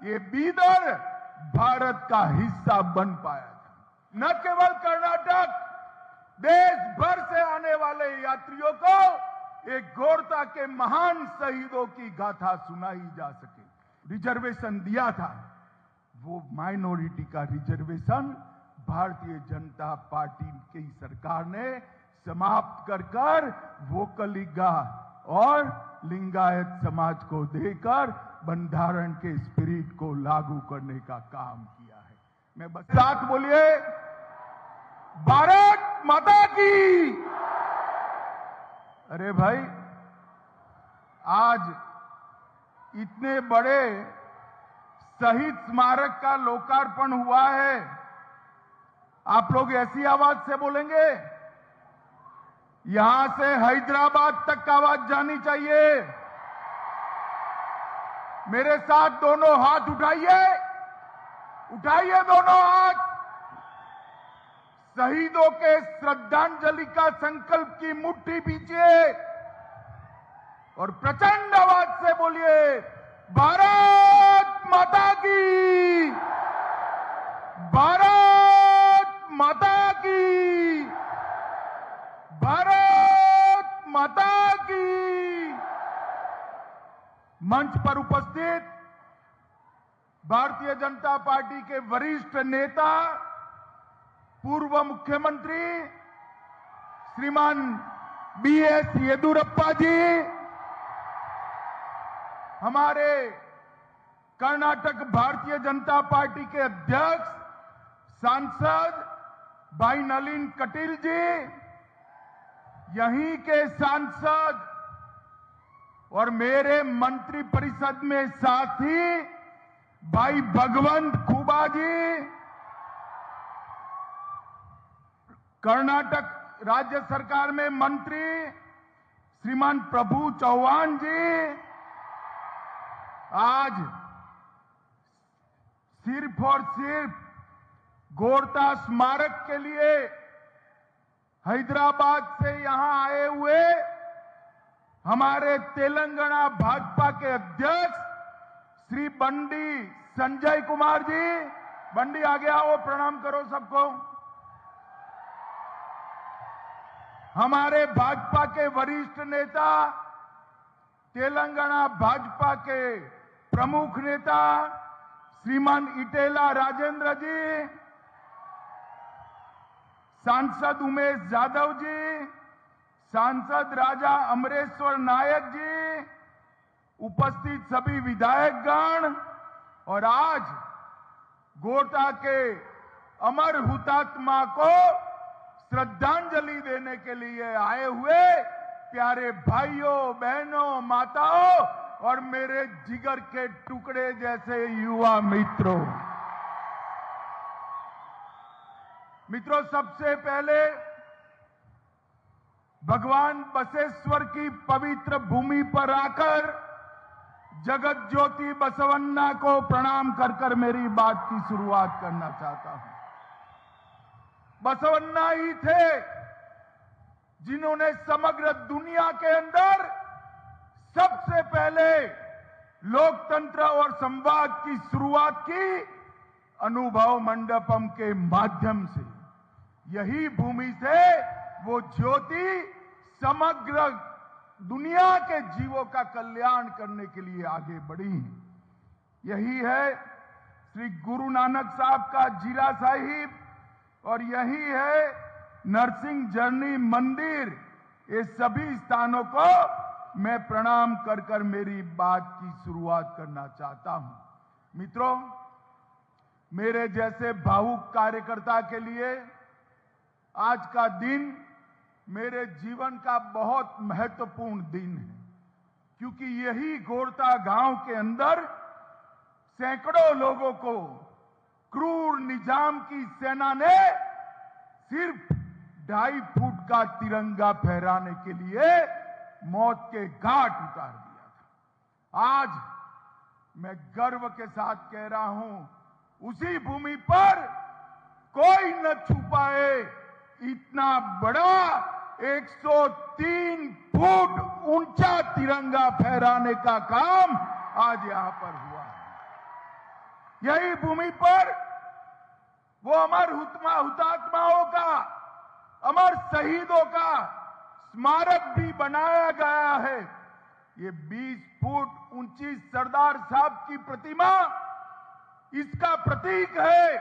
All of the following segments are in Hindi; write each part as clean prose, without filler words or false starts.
ये बीदर भारत का हिस्सा बन पाया था। न केवल कर्नाटक, देश भर से आने वाले यात्रियों को एक गोरता के महान शहीदों की गाथा सुनाई जा सके। रिजर्वेशन दिया था, वो माइनॉरिटी का रिजर्वेशन भारतीय जनता पार्टी की सरकार ने समाप्त कर वोकलिगा और लिंगायत समाज को देकर बंधारण के स्पिरिट को लागू करने का काम किया है। मैं बस साथ बोलिए, भारत माता की। अरे भाई, आज इतने बड़े शहीद स्मारक का लोकार्पण हुआ है, आप लोग ऐसी आवाज से बोलेंगे? यहां से हैदराबाद तक आवाज जानी चाहिए। मेरे साथ दोनों हाथ उठाइए, उठाइए दोनों हाथ। शहीदों के श्रद्धांजलि का संकल्प की मुट्ठी पीछे और प्रचंड आवाज से बोलिए, भारत माता की, भारत माता की, भारत माता की। मंच पर उपस्थित भारतीय जनता पार्टी के वरिष्ठ नेता, पूर्व मुख्यमंत्री श्रीमान बीएस येदियुरप्पा जी, हमारे कर्नाटक भारतीय जनता पार्टी के अध्यक्ष सांसद भाई नलिन कटील जी, यहीं के सांसद और मेरे मंत्री परिषद में साथी भाई भगवंत खुबा जी, कर्नाटक राज्य सरकार में मंत्री श्रीमान प्रभु चौहान जी, आज सिर्फ और सिर्फ गोरता स्मारक के लिए हैदराबाद से यहां आए हुए हमारे तेलंगाना भाजपा के अध्यक्ष श्री बंडी संजय कुमार जी, बंडी आगे आओ, प्रणाम करो सबको। हमारे भाजपा के वरिष्ठ नेता, तेलंगाना भाजपा के प्रमुख नेता श्रीमान इटेला राजेंद्र जी, सांसद उमेश यादव जी, सांसद राजा अमरेश्वर नायक जी, उपस्थित सभी विधायकगण और आज गोरता के अमर हुतात्मा को श्रद्धांजलि देने के लिए आए हुए प्यारे भाइयों, बहनों, माताओं और मेरे जिगर के टुकड़े जैसे युवा मित्रों, सबसे पहले भगवान बसवेश्वर की पवित्र भूमि पर आकर जगत ज्योति बसवन्ना को प्रणाम कर मेरी बात की शुरुआत करना चाहता हूं। बसवन्ना ही थे जिन्होंने समग्र दुनिया के अंदर सबसे पहले लोकतंत्र और संवाद की शुरुआत की, अनुभव मंडपम के माध्यम से। यही भूमि से वो ज्योति समग्र दुनिया के जीवों का कल्याण करने के लिए आगे बढ़ी। यही है श्री गुरु नानक साहब का जीरा साहिब और यही है नरसिंह जर्नी मंदिर। ये सभी स्थानों को मैं प्रणाम कर मेरी बात की शुरुआत करना चाहता हूं। मित्रों, मेरे जैसे भावुक कार्यकर्ता के लिए आज का दिन मेरे जीवन का बहुत महत्वपूर्ण दिन है, क्योंकि यही गोरता गांव के अंदर सैकड़ों लोगों को क्रूर निजाम की सेना ने सिर्फ 2.5 फुट का तिरंगा फहराने के लिए मौत के घाट उतार दिया था। आज मैं गर्व के साथ कह रहा हूं, उसी भूमि पर कोई न छू पाए इतना बड़ा 103 फुट ऊंचा तिरंगा फहराने का काम आज यहां पर हुआ है। यही भूमि पर वो अमर हुतात्माओं का, अमर शहीदों का स्मारक भी बनाया गया है। ये 20 फुट ऊंची सरदार साहब की प्रतिमा इसका प्रतीक है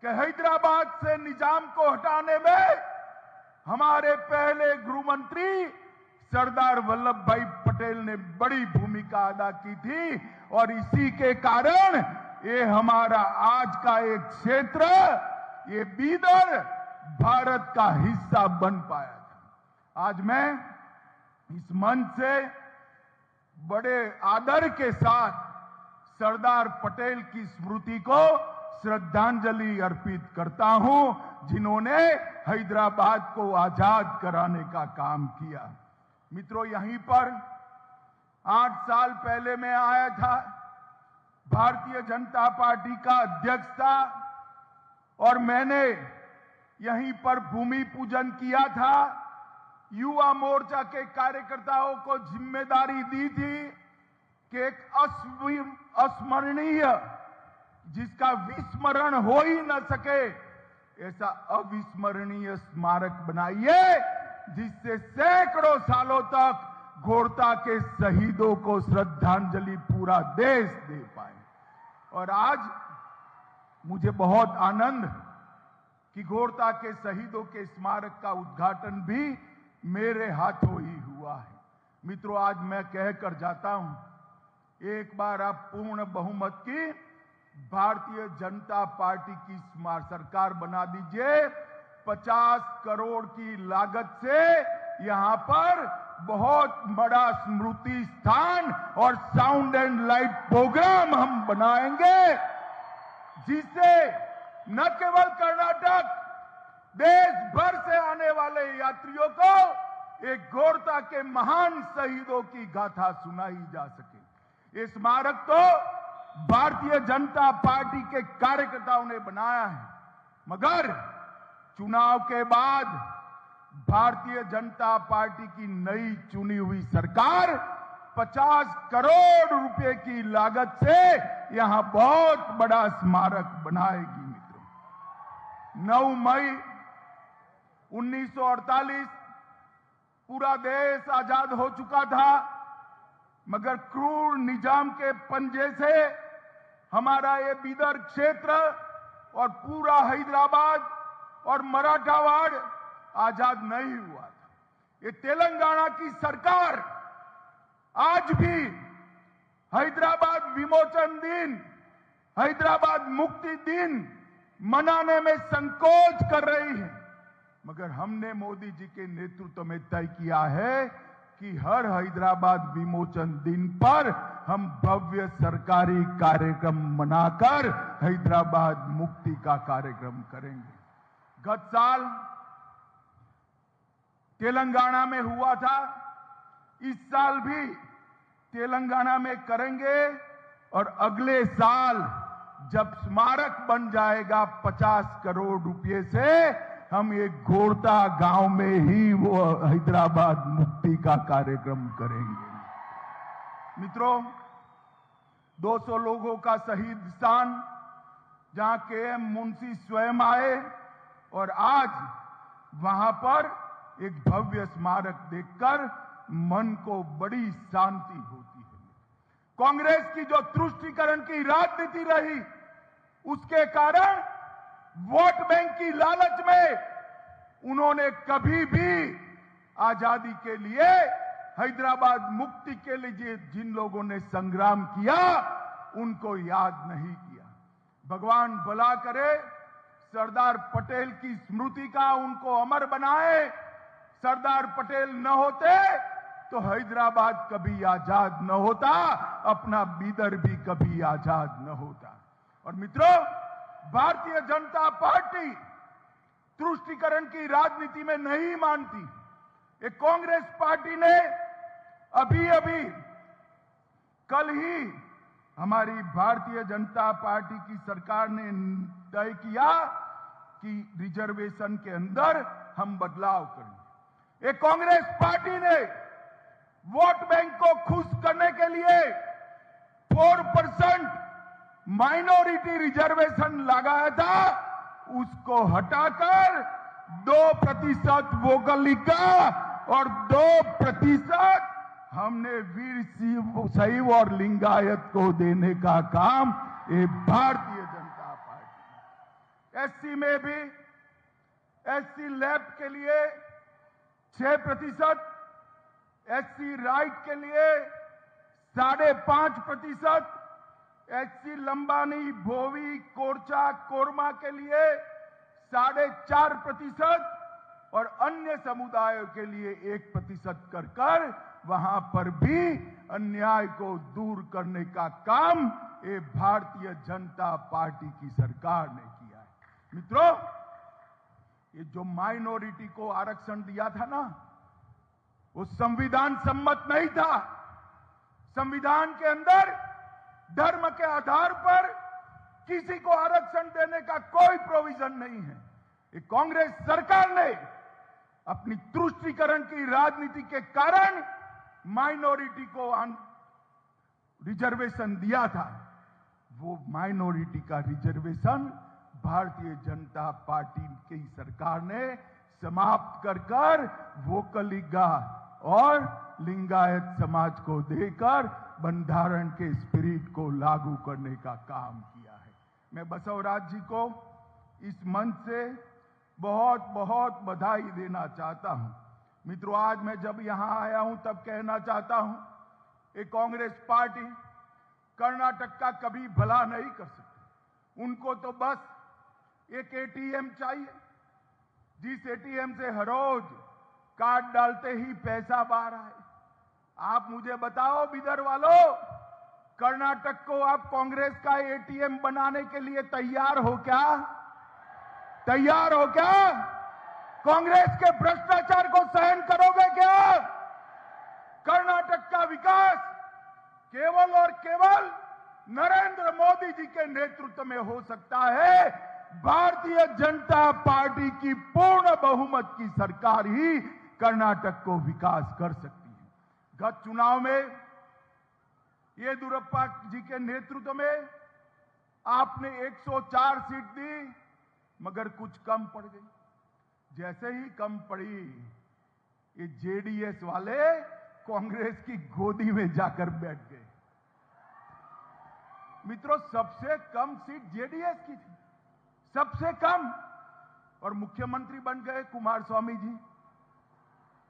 कि हैदराबाद से निजाम को हटाने में हमारे पहले गृह मंत्री सरदार वल्लभ भाई पटेल ने बड़ी भूमिका अदा की थी और इसी के कारण ये हमारा आज का एक क्षेत्र, ये बीदर भारत का हिस्सा बन पाया था। आज मैं इस मंच से बड़े आदर के साथ सरदार पटेल की स्मृति को श्रद्धांजलि अर्पित करता हूं, जिन्होंने हैदराबाद को आजाद कराने का काम किया। मित्रों, यहीं पर 8 साल पहले मैं आया था, भारतीय जनता पार्टी का अध्यक्ष था और मैंने यहीं पर भूमि पूजन किया था। युवा मोर्चा के कार्यकर्ताओं को जिम्मेदारी दी थी कि एक अस्मरणीय, जिसका विस्मरण हो ही न सके, ऐसा अविस्मरणीय स्मारक बनाइए जिससे सैकड़ों सालों तक घोरता के शहीदों को श्रद्धांजलि पूरा देश दे पाए। और आज मुझे बहुत आनंद कि घोरता के शहीदों के स्मारक का उद्घाटन भी मेरे हाथों ही हुआ है। मित्रों, आज मैं कहकर जाता हूं, एक बार आप पूर्ण बहुमत की भारतीय जनता पार्टी की सरकार बना दीजिए। 50 करोड़ की लागत से यहां पर बहुत बड़ा स्मृति स्थान और साउंड एंड लाइट प्रोग्राम हम बनाएंगे, जिससे न केवल कर्नाटक, देश भर से आने वाले यात्रियों को एक घोरता के महान शहीदों की गाथा सुनाई जा सके। ये स्मारक तो भारतीय जनता पार्टी के कार्यकर्ताओं ने बनाया है, मगर चुनाव के बाद भारतीय जनता पार्टी की नई चुनी हुई सरकार 50 करोड़ रुपए की लागत से यहां बहुत बड़ा स्मारक बनाएगी। मित्रों, 9 मई 1948 पूरा देश आजाद हो चुका था, मगर क्रूर निजाम के पंजे से हमारा ये बीदर क्षेत्र और पूरा हैदराबाद और मराठावाड़ आजाद नहीं हुआ था। ये तेलंगाना की सरकार आज भी हैदराबाद विमोचन दिन, हैदराबाद मुक्ति दिन मनाने में संकोच कर रही है, मगर हमने मोदी जी के नेतृत्व में तय किया है कि हर हैदराबाद विमोचन दिन पर हम भव्य सरकारी कार्यक्रम मनाकर हैदराबाद मुक्ति का कार्यक्रम करेंगे। गत साल तेलंगाना में हुआ था, इस साल भी तेलंगाना में करेंगे और अगले साल जब स्मारक बन जाएगा 50 करोड़ रुपए से, हम एक घोरता गांव में ही वो हैदराबाद मुक्ति का कार्यक्रम करेंगे। मित्रों, 200 लोगों का शहीद स्थान, जहां के.एम. मुंशी स्वयं आए और आज वहां पर एक भव्य स्मारक देखकर मन को बड़ी शांति होती है। कांग्रेस की जो तुष्टीकरण की राजनीति रही, उसके कारण वोट बैंक की लालच में उन्होंने कभी भी आजादी के लिए, हैदराबाद मुक्ति के लिए जिन लोगों ने संग्राम किया, उनको याद नहीं किया। भगवान भला करे, सरदार पटेल की स्मृति का उनको अमर बनाए। सरदार पटेल न होते तो हैदराबाद कभी आजाद न होता, अपना बीदर भी कभी आजाद न होता। और मित्रों, भारतीय जनता पार्टी तुष्टीकरण की राजनीति में नहीं मानती। एक कांग्रेस पार्टी ने अभी कल ही हमारी भारतीय जनता पार्टी की सरकार ने तय किया कि रिजर्वेशन के अंदर हम बदलाव करेंगे। एक कांग्रेस पार्टी ने वोट बैंक को खुश करने के लिए 4% माइनॉरिटी रिजर्वेशन लगाया था, उसको हटाकर 2% वोकली का और 2% हमने वीर शैव और लिंगायत को देने का काम ये भारतीय जनता पार्टी। एससी में भी एससी लैब के लिए 6%, एससी राइट के लिए 5.5%, एससी लंबानी, भोवी, कोरचा, कोरमा के लिए 4.5% और अन्य समुदायों के लिए 1% कर वहां पर भी अन्याय को दूर करने का काम ये भारतीय जनता पार्टी की सरकार ने किया है। मित्रों, ये जो माइनॉरिटी को आरक्षण दिया था ना, वो संविधान सम्मत नहीं था। संविधान के अंदर धर्म के आधार पर किसी को आरक्षण देने का कोई प्रोविजन नहीं है। ये कांग्रेस सरकार ने अपनी तुष्टीकरण की राजनीति के कारण माइनॉरिटी को रिजर्वेशन दिया था। वो माइनॉरिटी का रिजर्वेशन भारतीय जनता पार्टी की सरकार ने समाप्त कर वोकलिगा और लिंगायत समाज को देकर बंधारण के स्पिरिट को लागू करने का काम किया है। मैं बसवराज जी को इस मंच से बहुत बहुत बधाई देना चाहता हूं। मित्रों, आज मैं जब यहां आया हूं तब कहना चाहता हूं, ये कांग्रेस पार्टी कर्नाटक का कभी भला नहीं कर सकती। उनको तो बस एक एटीएम चाहिए, जिस एटीएम से हर रोज कार्ड डालते ही पैसा बाहर आए। आप मुझे बताओ बिदर वालों, कर्नाटक को आप कांग्रेस का एटीएम बनाने के लिए तैयार हो क्या? तैयार हो क्या? कांग्रेस के भ्रष्टाचार को सहन करोगे क्या? कर्नाटक का विकास केवल और केवल नरेंद्र मोदी जी के नेतृत्व में हो सकता है। भारतीय जनता पार्टी की पूर्ण बहुमत की सरकार ही कर्नाटक को विकास कर सकती है। गत चुनाव में येदियुरप्पा जी के नेतृत्व में आपने 104 सीट दी, मगर कुछ कम पड़ गई। जैसे ही कम पड़ी, ये जेडीएस वाले कांग्रेस की गोदी में जाकर बैठ गए। मित्रों, सबसे कम सीट जेडीएस की थी, सबसे कम, और मुख्यमंत्री बन गए कुमारस्वामी जी।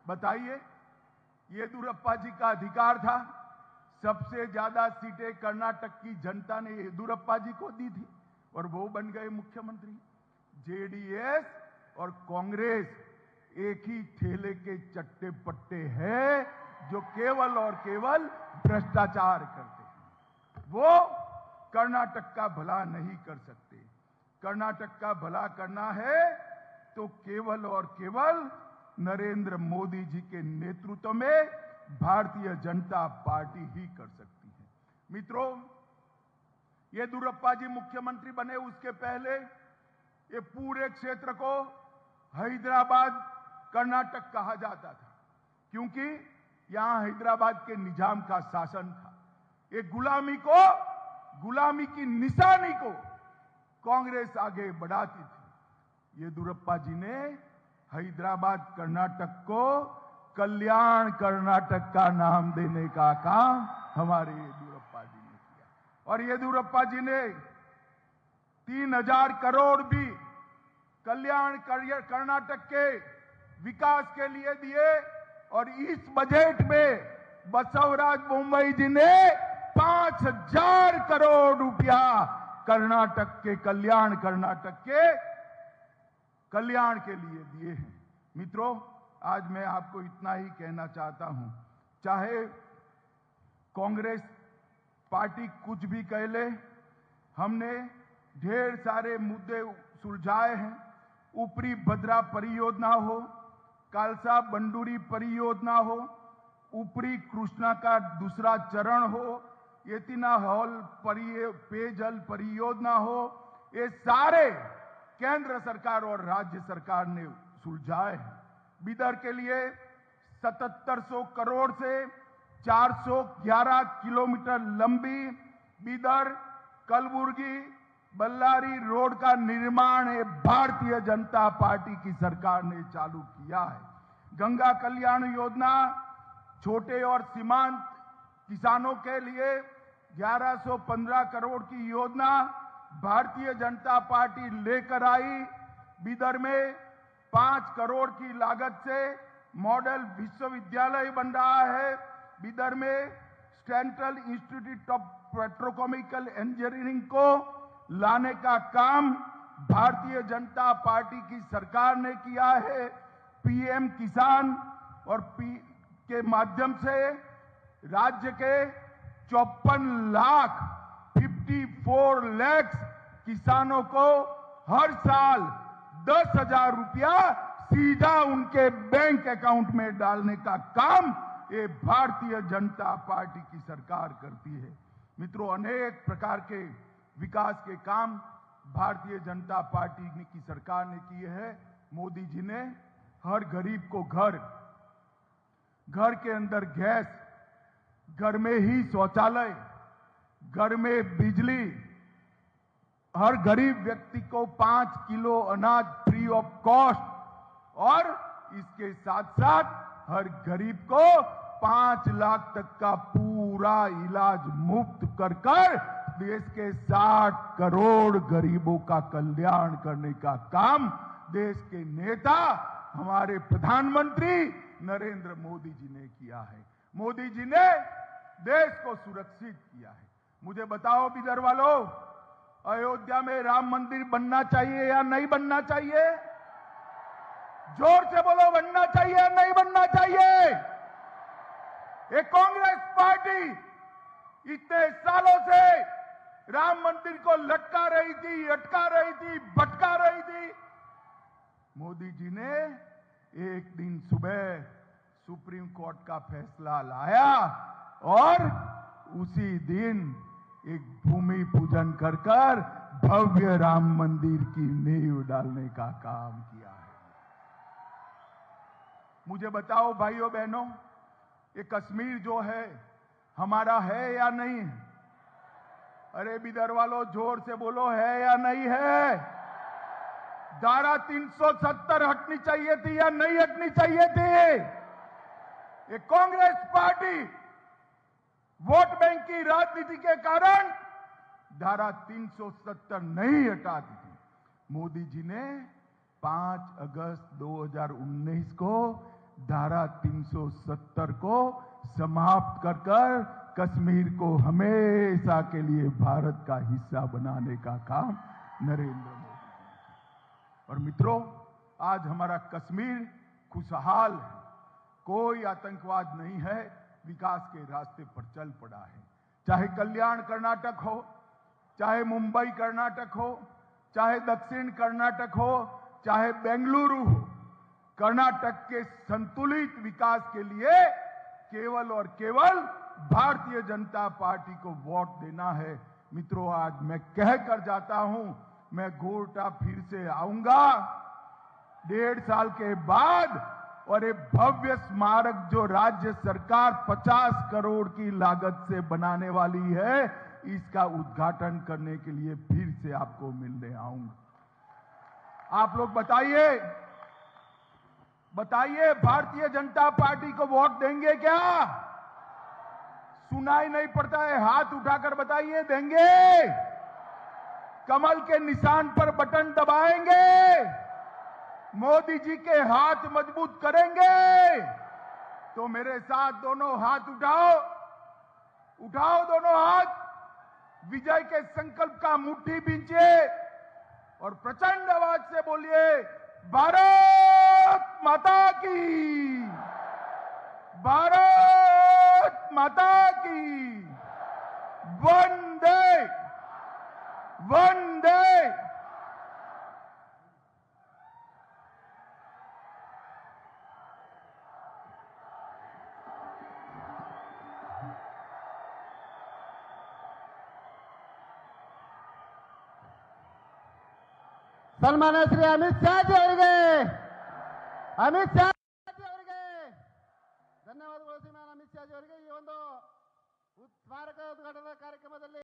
बताइए, येदियुरप्पा जी का अधिकार था। सबसे ज्यादा सीटें कर्नाटक की जनता ने येदियुरप्पा जी को दी थी और वो बन गए मुख्यमंत्री। जेडीएस और कांग्रेस एक ही ठेले के चट्टे पट्टे हैं, जो केवल और केवल भ्रष्टाचार करते हैं। वो कर्नाटक का भला नहीं कर सकते। कर्नाटक का भला करना है तो केवल और केवल नरेंद्र मोदी जी के नेतृत्व में भारतीय जनता पार्टी ही कर सकती है। मित्रों, येदियुरप्पा जी मुख्यमंत्री बने उसके पहले ये पूरे क्षेत्र को हैदराबाद कर्नाटक कहा जाता था, क्योंकि यहां हैदराबाद के निजाम का शासन था। ये गुलामी की निशानी को कांग्रेस आगे बढ़ाती थी। येदियुरप्पा जी ने हैदराबाद कर्नाटक को कल्याण कर्नाटक का नाम देने का काम हमारे येदियुरप्पा जी ने किया। और येदियुरप्पा जी ने 3000 करोड़ भी कल्याण कर्नाटक के विकास के लिए दिए। और इस बजट में बसवराज बोम्मई जी ने 5000 करोड़ रुपया कर्नाटक के कल्याण के लिए दिए हैं। मित्रों, आज मैं आपको इतना ही कहना चाहता हूं, चाहे कांग्रेस पार्टी कुछ भी कह ले, हमने ढेर सारे मुद्दे सुलझाए हैं। ऊपरी भद्रा परियोजना हो, कालसा बंडूरी परियोजना हो, ऊपरी कृष्णा का दूसरा चरण हो, येतिना हॉल पेयजल परियोजना हो, ये सारे केंद्र सरकार और राज्य सरकार ने सुलझाए हैं। बिदर के लिए 7700 करोड़ से 411 किलोमीटर लंबी बिदर कलबुर्गी बल्लारी रोड का निर्माण ये भारतीय जनता पार्टी की सरकार ने चालू किया है। गंगा कल्याण योजना छोटे और सीमांत किसानों के लिए 1115 करोड़ की योजना भारतीय जनता पार्टी लेकर आई। बिदर में 5 करोड़ की लागत से मॉडल विश्वविद्यालय बन रहा है। बिदर में central institute of petrochemical engineering को लाने का काम भारतीय जनता पार्टी की सरकार ने किया है। पीएम किसान और के माध्यम से राज्य के 54 लाख किसानों को हर साल 10,000 रुपया सीधा उनके बैंक अकाउंट में डालने का काम ये भारतीय जनता पार्टी की सरकार करती है। मित्रों, अनेक प्रकार के विकास के काम भारतीय जनता पार्टी की सरकार ने किए हैं। मोदी जी ने हर गरीब को घर के अंदर गैस, घर में ही शौचालय, घर में बिजली, हर गरीब व्यक्ति को 5 किलो अनाज फ्री ऑफ कॉस्ट और इसके साथ साथ हर गरीब को 5 लाख तक का पूरा इलाज मुफ्त कर देश के 60 करोड़ गरीबों का कल्याण करने का काम देश के नेता हमारे प्रधानमंत्री नरेंद्र मोदी जी ने किया है। मोदी जी ने देश को सुरक्षित किया है। मुझे बताओ बिदर वालों, अयोध्या में राम मंदिर बनना चाहिए या नहीं बनना चाहिए? जोर से बोलो, बनना चाहिए या नहीं बनना चाहिए? ये कांग्रेस पार्टी इतने सालों से राम मंदिर को लटका रही थी, अटका रही थी, भटका रही थी। मोदी जी ने एक दिन सुबह सुप्रीम कोर्ट का फैसला लाया और उसी दिन एक भूमि पूजन कर भव्य राम मंदिर की नींव डालने का काम किया है। मुझे बताओ भाइयों बहनों, ये कश्मीर जो है हमारा है या नहीं? अरे बिदर वालों, जोर से बोलो, है या नहीं है? धारा 370 हटनी चाहिए थी या नहीं हटनी चाहिए थी? ये कांग्रेस पार्टी वोट बैंक की राजनीति के कारण धारा 370 नहीं हटाती थी। मोदी जी ने 5 अगस्त 2019 को धारा 370 को समाप्त कर कश्मीर को हमेशा के लिए भारत का हिस्सा बनाने का काम नरेंद्र मोदी ने। और मित्रों, आज हमारा कश्मीर खुशहाल है, कोई आतंकवाद नहीं है, विकास के रास्ते पर चल पड़ा है। चाहे कल्याण कर्नाटक हो, चाहे मुंबई कर्नाटक हो, चाहे दक्षिण कर्नाटक हो, चाहे बेंगलुरु हो, कर्नाटक के संतुलित विकास के लिए केवल और केवल भारतीय जनता पार्टी को वोट देना है। मित्रों, आज मैं कह कर जाता हूं, मैं गोरटा फिर से आऊंगा 1.5 साल के बाद, और ये भव्य स्मारक जो राज्य सरकार 50 करोड़ की लागत से बनाने वाली है, इसका उद्घाटन करने के लिए फिर से आपको मिलने आऊंगा। आप लोग बताइए, भारतीय जनता पार्टी को वोट देंगे क्या? सुनाई नहीं पड़ता है, हाथ उठाकर बताइए, देंगे? कमल के निशान पर बटन दबाएंगे? मोदी जी के हाथ मजबूत करेंगे? तो मेरे साथ दोनों हाथ उठाओ दोनों हाथ, विजय के संकल्प का मुट्ठी बींचिए और प्रचंड आवाज से बोलिए, भारत माता की, भारत माता की, वंदे वंदे। ಸನ್ಮಾನ್ಯ ಶ್ರೀ ಅಮಿತ್ ಶಾ ಜಿ ಅವರಿಗೆ ಧನ್ಯವಾದಗಳು. ಶ್ರೀಮಾನ್ ಅಮಿತ್ ಶಾ ಜಿ ಅವರಿಗೆ ಈ ಒಂದು ಸ್ಮಾರಕ ಉದ್ಘಾಟನಾ ಕಾರ್ಯಕ್ರಮದಲ್ಲಿ